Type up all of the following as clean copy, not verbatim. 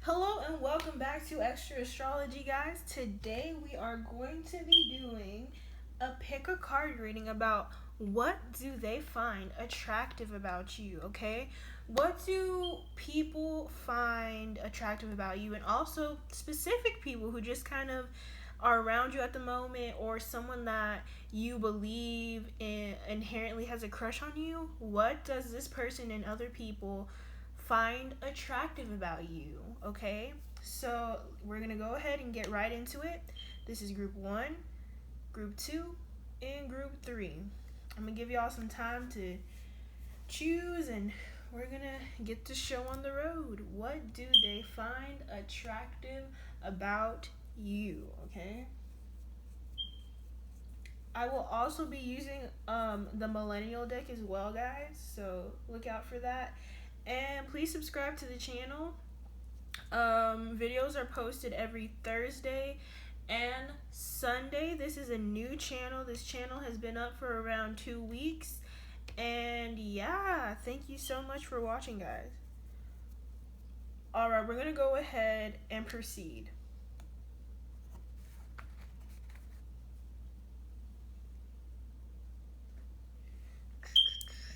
Hello and welcome back to Extra Astrology, guys. Today we are going to be doing a pick a card reading about what do they find attractive about you, okay? What do people find attractive about you, and also specific people who just kind of are around you at the moment, or someone that you believe in inherently has a crush on you. What does this person and other people find attractive about you? Okay, so we're gonna go ahead and get right into it. This is group one, group two, and group three. I'm gonna give y'all some time to choose, and we're gonna get the show on the road. What do they find attractive about you? Okay, I will also be using the millennial deck as well, guys, so look out for that. And please subscribe to the channel. Videos are posted every Thursday and Sunday. This is a new channel. This channel has been up for around 2 weeks. And yeah, thank you so much for watching, guys. Alright, we're going to go ahead and proceed.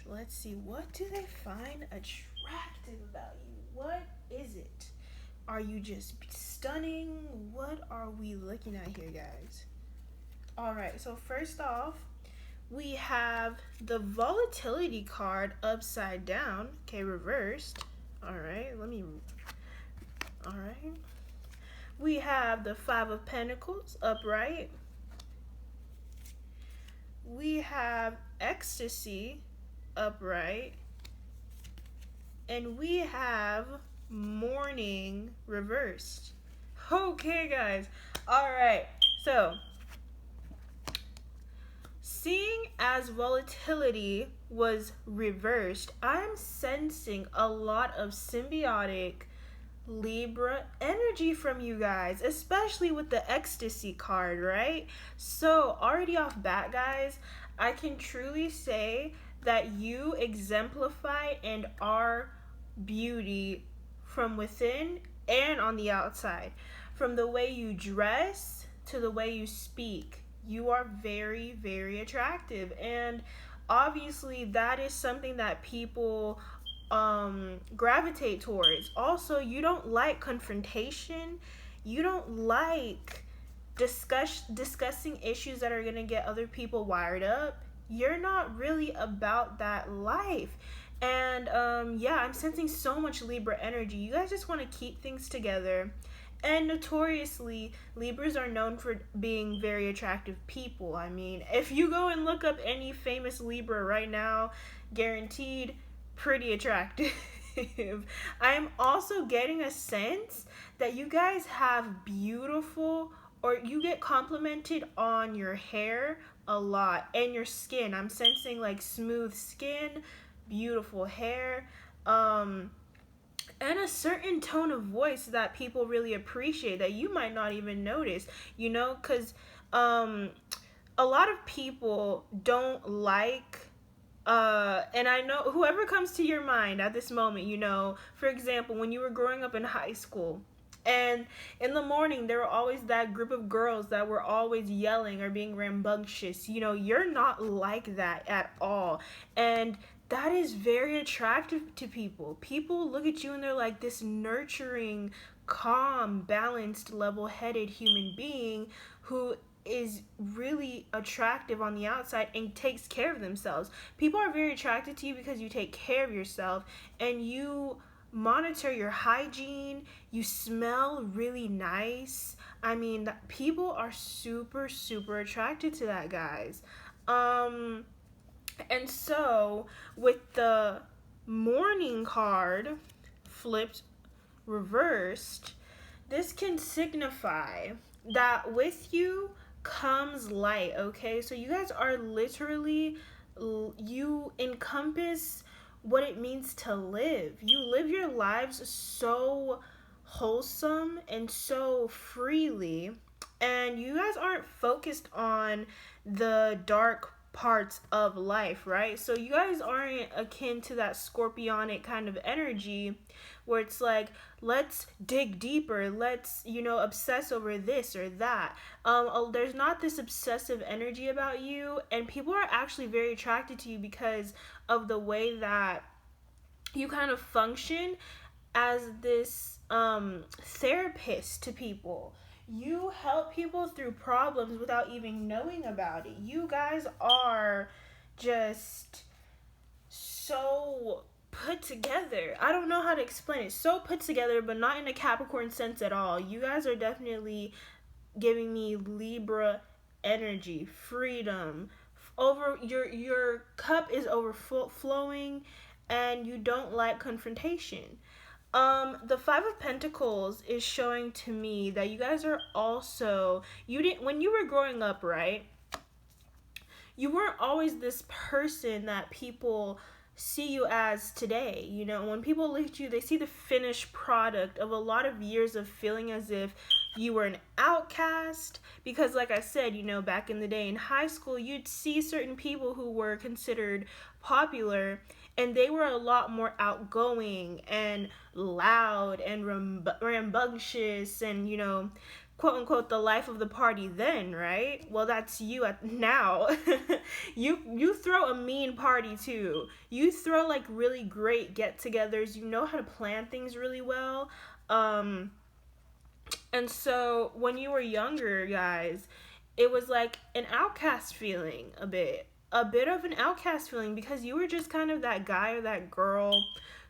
Let's see, what do they find attractive about you? What is it? Are you just stunning? What are we looking at here, guys? Alright, so first off, we have the volatility card upside down. Okay, reversed. Alright. We have the Five of Pentacles upright. We have ecstasy upright. And we have morning reversed. Okay, guys. Alright, so seeing as volatility was reversed, I'm sensing a lot of symbiotic Libra energy from you guys, especially with the ecstasy card, right? So already off bat, guys, I can truly say that you exemplify and are beauty from within and on the outside. From the way you dress to the way you speak, you are very, very attractive. And obviously that is something that people gravitate towards. Also, you don't like confrontation. You don't like discussing issues that are going to get other people wired up. You're not really about that life. And yeah, I'm sensing so much Libra energy. You guys just want to keep things together. And notoriously, Libras are known for being very attractive people. I mean, if you go and look up any famous Libra right now, guaranteed pretty attractive. I'm also getting a sense that you guys have beautiful, or you get complimented on your hair a lot and your skin. I'm sensing like smooth skin, beautiful hair, and a certain tone of voice that people really appreciate that you might not even notice, because a lot of people don't like, and I know whoever comes to your mind at this moment, for example, when you were growing up in high school, and in the morning, there were always that group of girls that were always yelling or being rambunctious. You're not like that at all. And that is very attractive to people. People look at you and they're like, this nurturing, calm, balanced, level-headed human being who is really attractive on the outside and takes care of themselves. People are very attracted to you because you take care of yourself and you monitor your hygiene. You smell really nice. I mean, people are super, super attracted to that, guys. And so with the morning card flipped reversed, this can signify that with you comes light. Okay, so you guys are literally, you encompass what it means to live. You live your lives so wholesome and so freely, and you guys aren't focused on the dark parts of life, right? So you guys aren't akin to that scorpionic kind of energy where it's like, let's dig deeper, let's, obsess over this or that. There's not this obsessive energy about you, and people are actually very attracted to you because of the way that you kind of function as this therapist to people. You help people through problems without even knowing about it. You guys are just so put together. I don't know how to explain it. So put together, but not in a Capricorn sense at all. You guys are definitely giving me Libra energy, freedom. Over your cup is overflowing, and you don't like confrontation. The Five of Pentacles is showing to me that you guys are also, you didn't, when you were growing up, right? You weren't always this person that people see you as today. When people look at you, they see the finished product of a lot of years of feeling as if you were an outcast. Because like I said, back in the day in high school, you'd see certain people who were considered popular, and they were a lot more outgoing and loud and rambunctious and, quote unquote, the life of the party then, right? Well, that's you now. You throw a mean party too. You throw like really great get-togethers. You know how to plan things really well. And so when you were younger, guys, it was like an outcast feeling, a bit of an outcast feeling, because you were just kind of that guy or that girl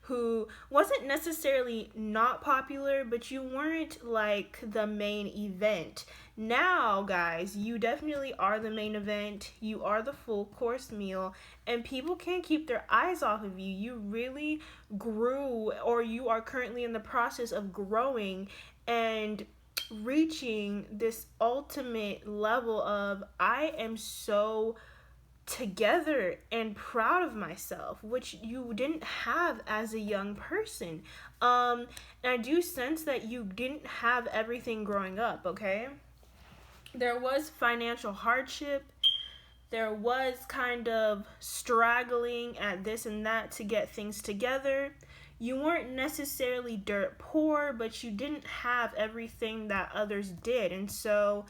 who wasn't necessarily not popular, but you weren't like the main event. Now, guys, you definitely are the main event. You are the full course meal, and people can't keep their eyes off of you. You really grew, or you are currently in the process of growing and reaching this ultimate level of, I am so together and proud of myself, which you didn't have as a young person. And I do sense that you didn't have everything growing up, okay? There was financial hardship. There was kind of struggling at this and that to get things together. You weren't necessarily dirt poor, but you didn't have everything that others did. And so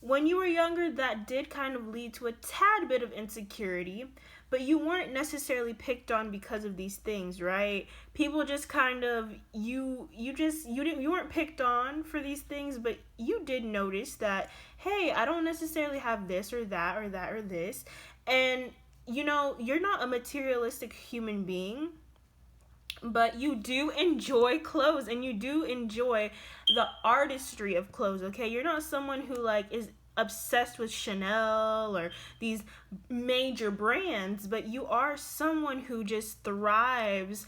when you were younger, that did kind of lead to a tad bit of insecurity, but you weren't necessarily picked on because of these things, right? People just kind of, you weren't picked on for these things, but you did notice that, hey, I don't necessarily have this or that or that or this. And you're not a materialistic human being, but you do enjoy clothes, and you do enjoy the artistry of clothes, okay? You're not someone who like is obsessed with Chanel or these major brands, but you are someone who just thrives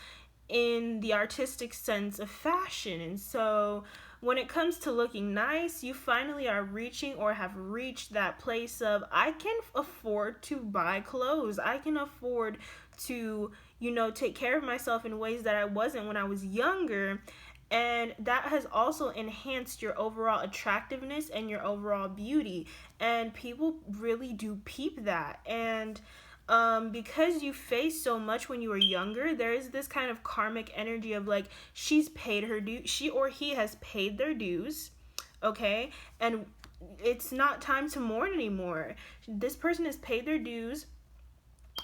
in the artistic sense of fashion. And so when it comes to looking nice, you finally are reaching or have reached that place of, I can afford to buy clothes. I can afford to, take care of myself in ways that I wasn't when I was younger. And that has also enhanced your overall attractiveness and your overall beauty. And people really do peep that. And because you faced so much when you were younger, there is this kind of karmic energy of like, she's paid her dues, she or he has paid their dues, okay? And it's not time to mourn anymore. This person has paid their dues.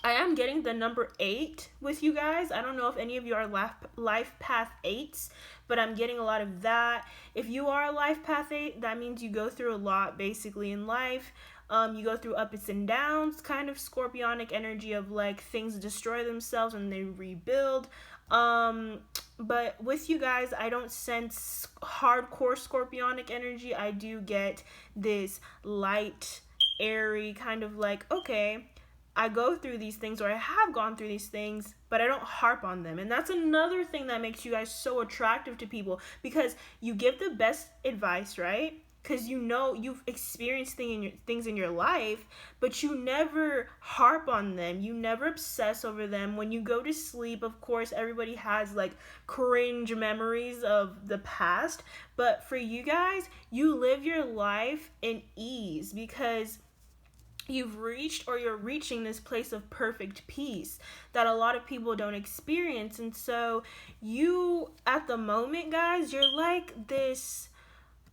I am getting the number 8 with you guys. I don't know if any of you are life path 8s, but I'm getting a lot of that. If you are a life path 8, that means you go through a lot basically in life. You go through ups and downs, kind of scorpionic energy of like things destroy themselves and they rebuild. But with you guys, I don't sense hardcore scorpionic energy. I do get this light, airy kind of like, okay, I go through these things, or I have gone through these things, but I don't harp on them. And that's another thing that makes you guys so attractive to people, because you give the best advice, right? Because you've experienced things in your life, but you never harp on them. You never obsess over them. When you go to sleep, of course, everybody has like cringe memories of the past. But for you guys, you live your life in ease, because you've reached or you're reaching this place of perfect peace that a lot of people don't experience. And so you, at the moment, guys, you're like this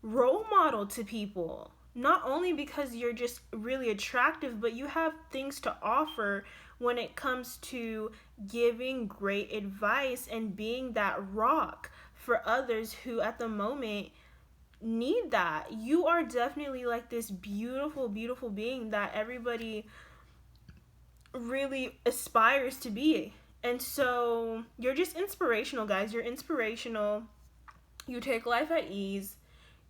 role model to people, not only because you're just really attractive, but you have things to offer when it comes to giving great advice and being that rock for others who at the moment need that. You are definitely like this beautiful, beautiful being that everybody really aspires to be. And so you're just inspirational, guys. You're inspirational. You take life at ease.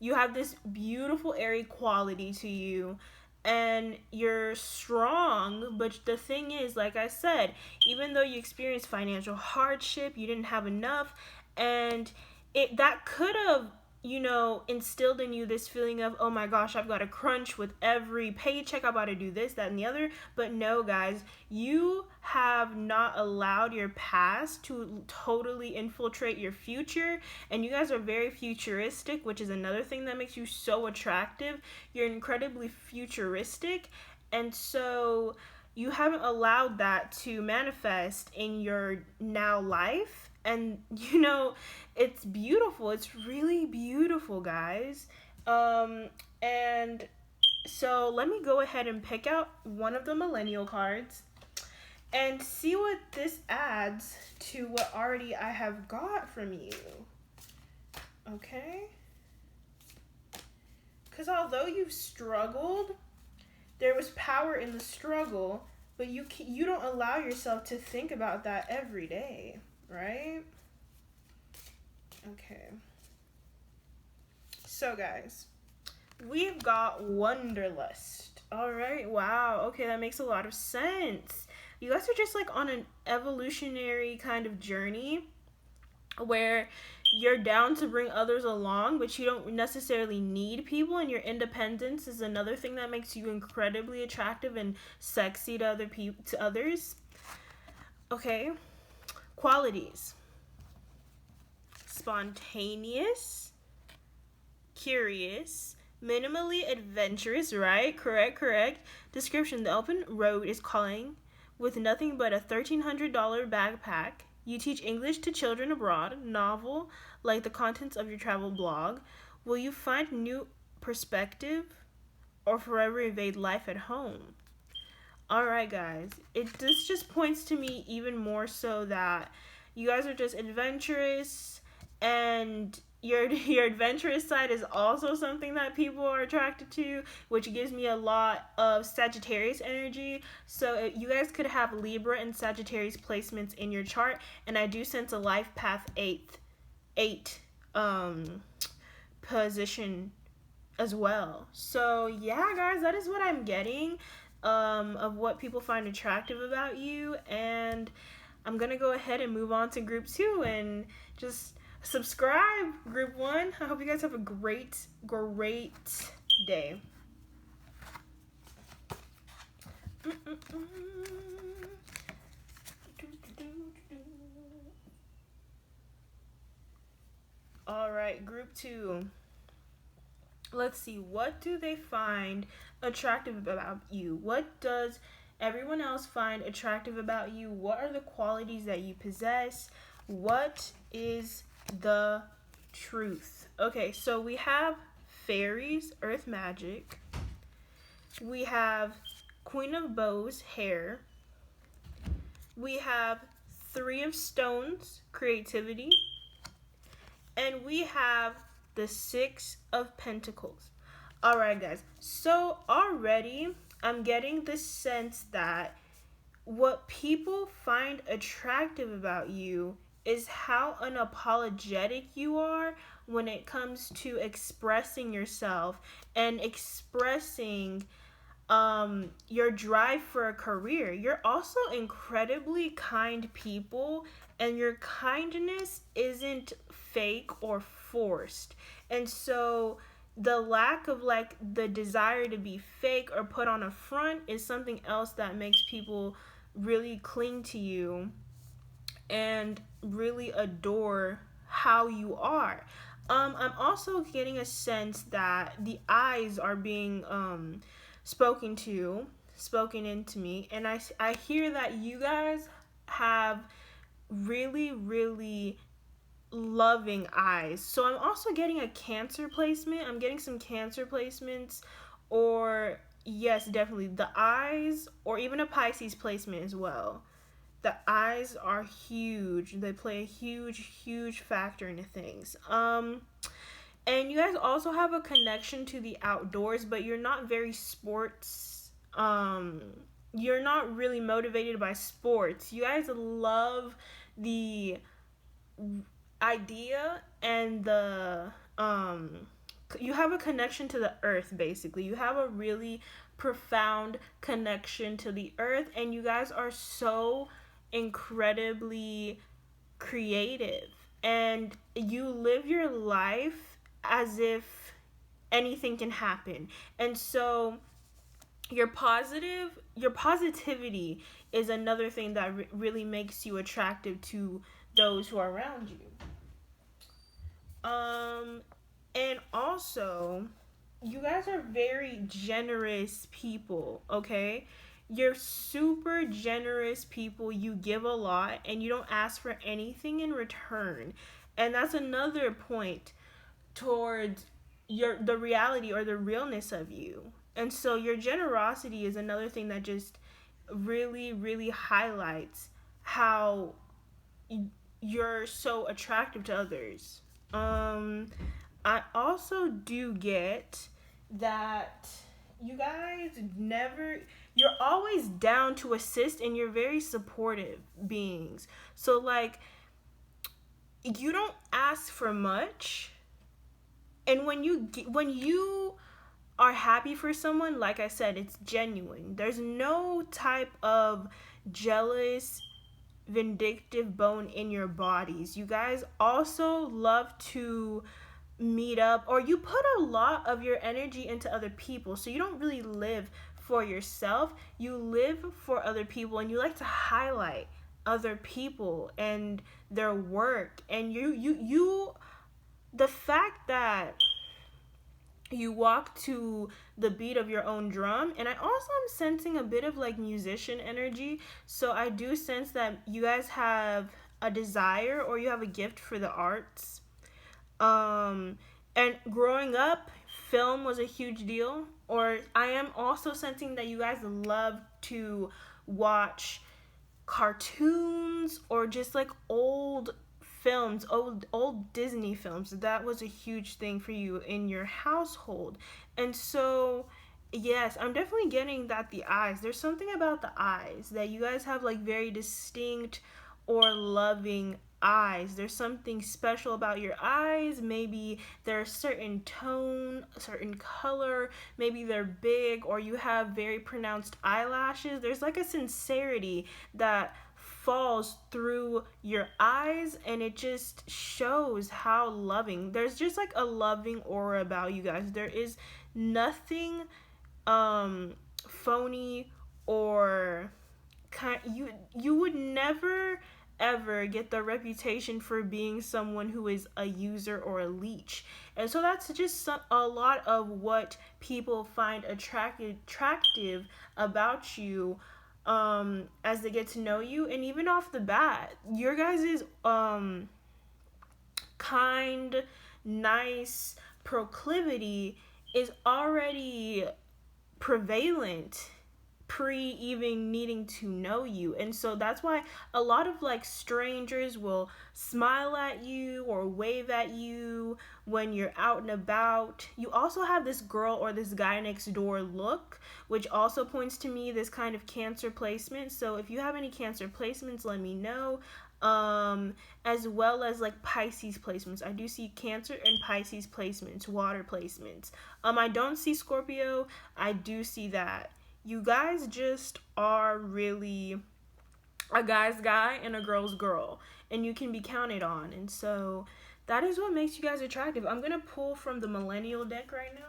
You have this beautiful, airy quality to you. And you're strong. But the thing is, like I said, even though you experienced financial hardship, you didn't have enough. And that could have, instilled in you this feeling of, oh my gosh, I've got to crunch with every paycheck. I'm about to do this, that, and the other. But no, guys, you have not allowed your past to totally infiltrate your future. And you guys are very futuristic, which is another thing that makes you so attractive. You're incredibly futuristic. And so you haven't allowed that to manifest in your now life. And it's beautiful. It's really beautiful, guys. And so let me go ahead and pick out one of the millennial cards and see what this adds to what already I have got from you. Okay? Because although you've struggled, there was power in the struggle, but you don't allow yourself to think about that every day. Right? Okay. So, guys, we've got Wanderlust. All right. Wow. Okay, that makes a lot of sense. You guys are just like on an evolutionary kind of journey where you're down to bring others along, but you don't necessarily need people, and your independence is another thing that makes you incredibly attractive and sexy to others. Okay. Qualities: spontaneous, curious, minimally adventurous, right? Correct. Description: the open road is calling with nothing but a $1,300 backpack. You teach English to children abroad. Novel, like the contents of your travel blog. Will you find new perspective or forever evade life at home? Alright, guys, this just points to me even more so that you guys are just adventurous, and your adventurous side is also something that people are attracted to, which gives me a lot of Sagittarius energy. So you guys could have Libra and Sagittarius placements in your chart, and I do sense a life path 8 position as well. So yeah, guys, that is what I'm getting of what people find attractive about you. And I'm gonna go ahead and move on to group 2 and just subscribe, group 1. I hope you guys have a great day. All right, group 2. Let's see, what do they find attractive about you? What does everyone else find attractive about you? What are the qualities that you possess? What is the truth? Okay, so we have fairies, earth magic. We have Queen of Bows, hair. We have Three of Stones, creativity. And we have the Six of Pentacles. All right, guys. So already I'm getting the sense that what people find attractive about you is how unapologetic you are when it comes to expressing yourself and expressing your drive for a career. You're also incredibly kind people, and your kindness isn't fake or forced. And so the lack of like the desire to be fake or put on a front is something else that makes people really cling to you and really adore how you are. I'm also getting a sense that the eyes are being spoken to. spoken into me, and I hear that you guys have really, really loving eyes. So I'm also getting a Cancer placement. I'm getting some Cancer placements, or yes, definitely the eyes, or even a Pisces placement as well. The eyes are huge. They play a huge factor into things. And you guys also have a connection to the outdoors, but you're not very sports. You're not really motivated by sports. You guys love the idea and the you have a connection to the earth. Basically, you have a really profound connection to the earth, and you guys are so incredibly creative, and you live your life as if anything can happen. And so your positivity is another thing that really makes you attractive to those who are around you. And also, you guys are very generous people, okay? You're super generous people. You give a lot and you don't ask for anything in return. And that's another point towards the reality or the realness of you. And so your generosity is another thing that just really highlights how you're so attractive to others. I also do get that you guys you're always down to assist, and you're very supportive beings. So like, you don't ask for much, and when you are happy for someone, like I said, it's genuine. There's no type of jealous, vindictive bone in your bodies. You guys also love to meet up, or you put a lot of your energy into other people. So you don't really live for yourself. You live for other people, and you like to highlight other people and their work. And you the fact that you walk to the beat of your own drum. And I also am sensing a bit of like musician energy. So I do sense that you guys have a desire, or you have a gift for the arts. And growing up, film was a huge deal. Or I am also sensing that you guys love to watch cartoons, or just like old films, old Disney films. That was a huge thing for you in your household. And so yes, I'm definitely getting that the eyes. There's something about the eyes that you guys have, like very distinct or loving eyes. There's something special about your eyes. Maybe they're a certain tone, a certain color, maybe they're big, or you have very pronounced eyelashes. There's like a sincerity that falls through your eyes, and it just shows how loving. There's just like a loving aura about you guys. There is nothing phony, or you would never ever get the reputation for being someone who is a user or a leech. And so that's just a lot of what people find attractive about you, as they get to know you. And even off the bat, your guys' kind, nice proclivity is already prevalent pre even needing to know you. And so that's why a lot of like strangers will smile at you or wave at you when you're out and about. You also have this girl or this guy next door look, which also points to me this kind of Cancer placement. So if you have any Cancer placements, let me know. As well as like Pisces placements. I do see Cancer and Pisces placements, water placements. I don't see Scorpio. I do see that. You guys just are really a guy's guy and a girl's girl, and you can be counted on. And so that is what makes you guys attractive. I'm gonna pull from the Millennial deck right now.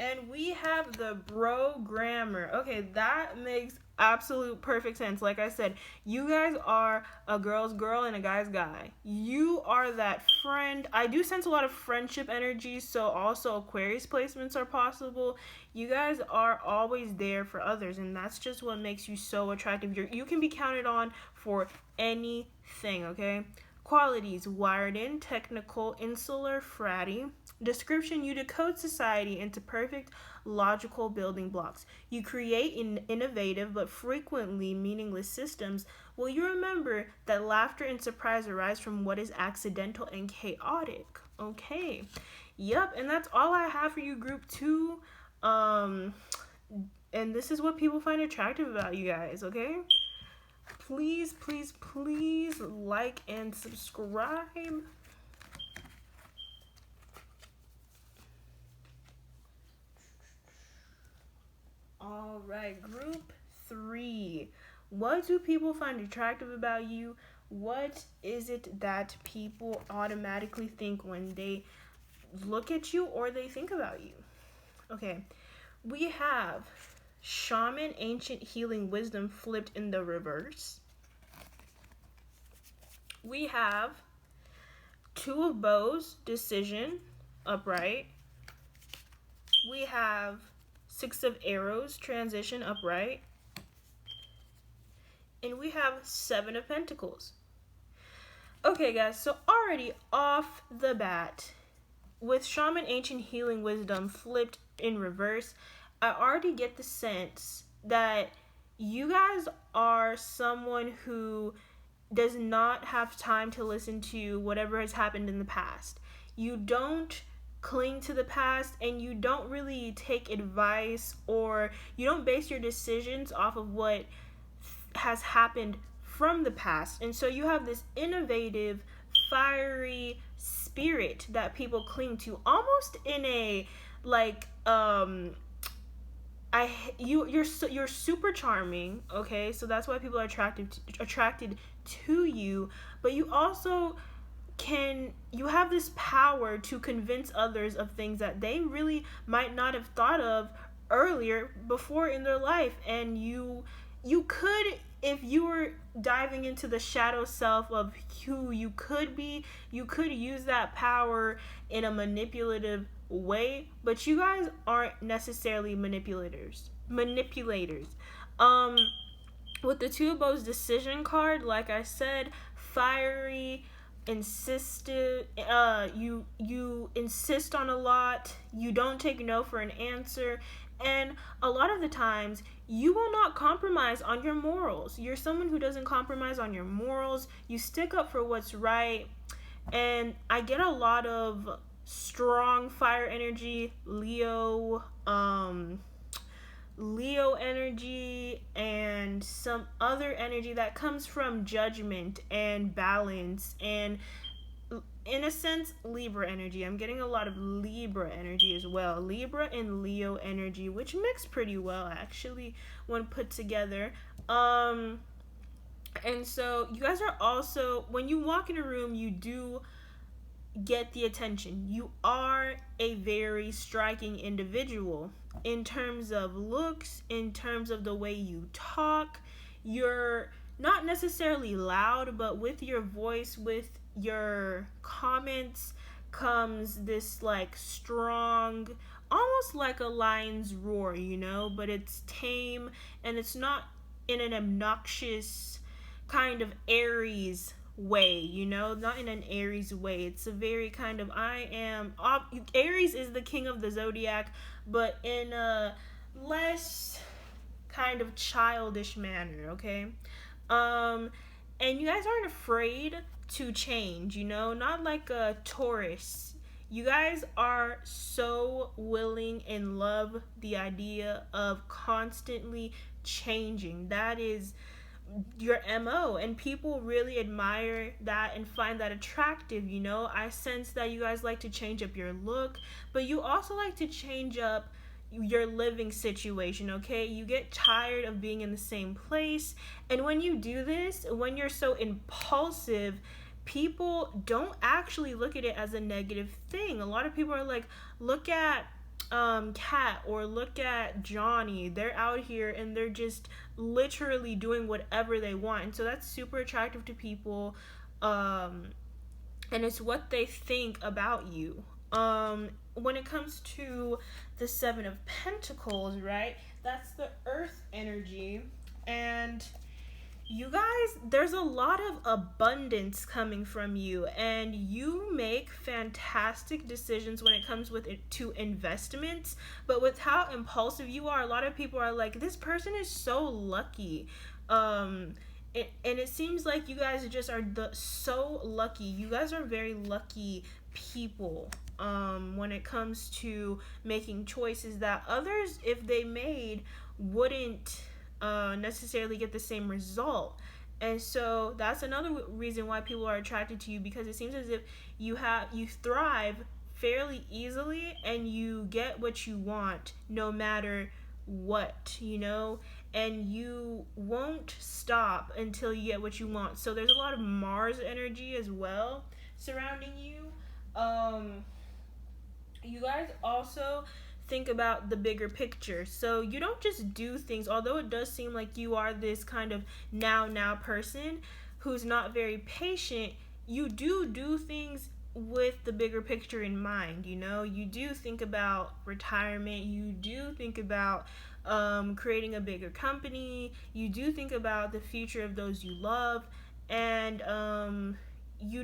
And we have the bro grammar. Okay, that makes absolute perfect sense. Like I said, you guys are a girl's girl and a guy's guy. You are that friend. I do sense a lot of friendship energy, so also Aquarius placements are possible. You guys are always there for others, and that's just what makes you so attractive. You can be counted on for anything, okay? Qualities: wired in, technical, insular, fratty. Description: you decode society into perfect logical building blocks. You create innovative but frequently meaningless systems. Will you remember that laughter and surprise arise from what is accidental and chaotic? Okay. Yep, and that's all I have for you, group 2. And this is what people find attractive about you guys, okay? Please, please, please like and subscribe. All right, group 3. What do people find attractive about you? What is it that people automatically think when they look at you or they think about you? Okay, we have shaman, ancient healing wisdom flipped in the reverse. We have two of bows, decision, upright. We have six of arrows, transition, upright. And we have seven of pentacles. Okay, guys, so already off the bat, with shaman, ancient healing wisdom flipped in reverse, I already get the sense that you guys are someone who does not have time to listen to whatever has happened in the past. You don't cling to the past, and you don't really take advice, or you don't base your decisions off of what has happened from the past. And so you have this innovative, fiery spirit that people cling to, almost in a like you're super charming, okay? So that's why people are attracted to you, but you also you have this power to convince others of things that they really might not have thought of earlier before in their life. And you could, if you were diving into the shadow self of who you could be, you could use that power in a manipulative way, but you guys aren't necessarily manipulators. With the two of bows decision card, like I said, fiery, insisted, you insist on a lot, you don't take no for an answer, and a lot of the times you will not compromise on your morals. You're someone who doesn't compromise on your morals. You stick up for what's right. And I get a lot of strong fire energy, Leo energy, and some other energy that comes from judgment and balance, and in a sense Libra energy. I'm getting a lot of Libra energy as well. Libra and Leo energy, which mix pretty well actually when put together. And so you guys are also, when you walk in a room, you do get the attention. You are a very striking individual in terms of looks, in terms of the way you talk. You're not necessarily loud, but with your voice, with your comments comes this like strong, almost like a lion's roar, but it's tame, and it's not in an obnoxious kind of Aries way, not in an Aries way. It's a very kind of, Aries is the king of the zodiac, but in a less kind of childish manner, okay? And you guys aren't afraid to change, not like a Taurus. You guys are so willing and love the idea of constantly changing. That is your MO, and people really admire that and find that attractive. I sense that you guys like to change up your look, but you also like to change up your living situation, okay? You get tired of being in the same place, and when you do this, when you're so impulsive, people don't actually look at it as a negative thing. A lot of people are like, look at Kat or look at Johnny. They're out here and they're just literally doing whatever they want. And so that's super attractive to people. And it's what they think about you. When it comes to the Seven of Pentacles, right? That's the earth energy. And you guys, there's a lot of abundance coming from you, and you make fantastic decisions when it comes with it to investments. But with how impulsive you are, a lot of people are like, this person is so lucky. And it seems like you guys just are so lucky. You guys are very lucky people when it comes to making choices that others, if they made, wouldn't necessarily get the same result. And so that's another reason why people are attracted to you, because it seems as if you thrive fairly easily and you get what you want no matter what, you know, and you won't stop until you get what you want. So there's a lot of Mars energy as well surrounding you. You guys also think about the bigger picture. So you don't just do things, although it does seem like you are this kind of now person who's not very patient. You do things with the bigger picture in mind. You know, you do think about retirement. You do think about creating a bigger company. You do think about the future of those you love. And you're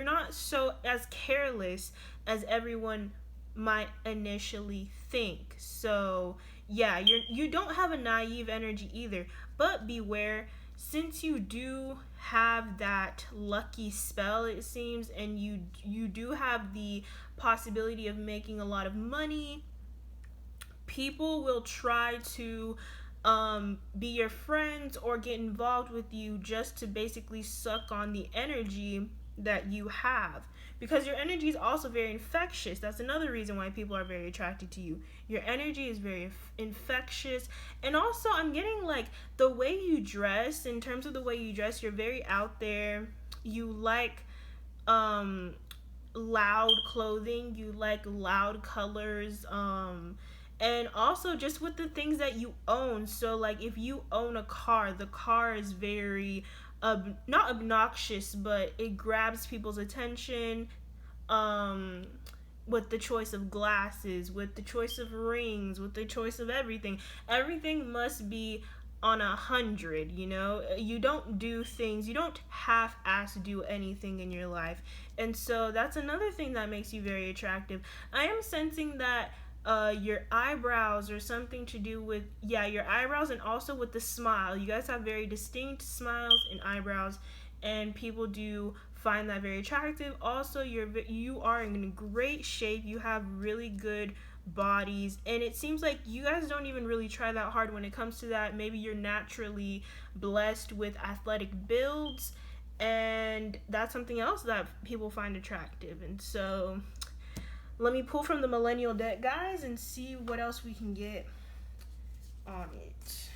not so as careless as everyone might initially think. So yeah, you don't have a naive energy either. But beware, since you do have that lucky spell, it seems, and you do have the possibility of making a lot of money, people will try to be your friends or get involved with you just to basically suck on the energy that you have, because your energy is also very infectious. That's another reason why people are very attracted to you. Your energy is very infectious. And also, I'm getting like the way you dress. In terms of the way you dress, you're very out there. You like loud clothing, you like loud colors, and also just with the things that you own. So like if you own a car, the car is very not obnoxious, but it grabs people's attention, with the choice of glasses, with the choice of rings, with the choice of everything must be on 100. You know, you don't do things, you don't half-ass do anything in your life. And so that's another thing that makes you very attractive. I am sensing that your eyebrows or something to do with, yeah, your eyebrows, and also with the smile. You guys have very distinct smiles and eyebrows, and people do find that very attractive. Also, you are in great shape. You have really good bodies, and it seems like you guys don't even really try that hard when it comes to that. Maybe you're naturally blessed with athletic builds, and that's something else that people find attractive. And so let me pull from the millennial deck, guys, and see what else we can get on it.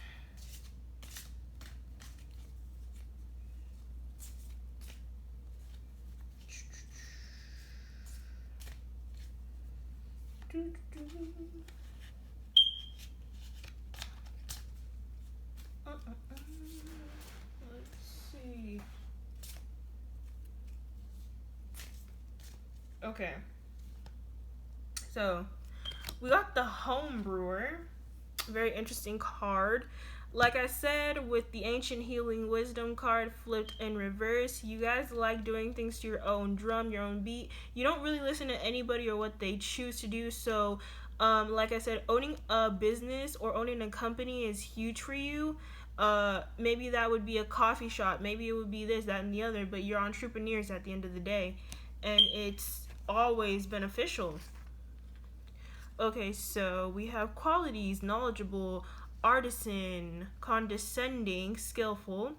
Let's see. Okay. So, we got the Home Brewer. Very interesting card. Like I said, with the Ancient Healing Wisdom card flipped in reverse, you guys like doing things to your own drum, your own beat. You don't really listen to anybody or what they choose to do. So, like I said, owning a business or owning a company is huge for you. Maybe that would be a coffee shop. Maybe it would be this, that, and the other. But you're entrepreneurs at the end of the day. And it's always beneficial. Okay, so we have qualities: knowledgeable, artisan, condescending, skillful.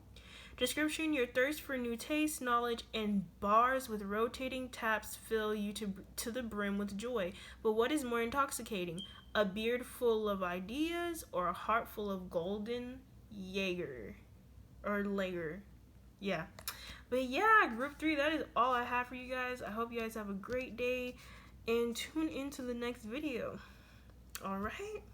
Description: your thirst for new taste, knowledge, and bars with rotating taps fill you to the brim with joy. But what is more intoxicating? A beard full of ideas or a heart full of golden Jaeger? Or lager. Yeah. But yeah, group 3, that is all I have for you guys. I hope you guys have a great day, and tune into the next video. All right.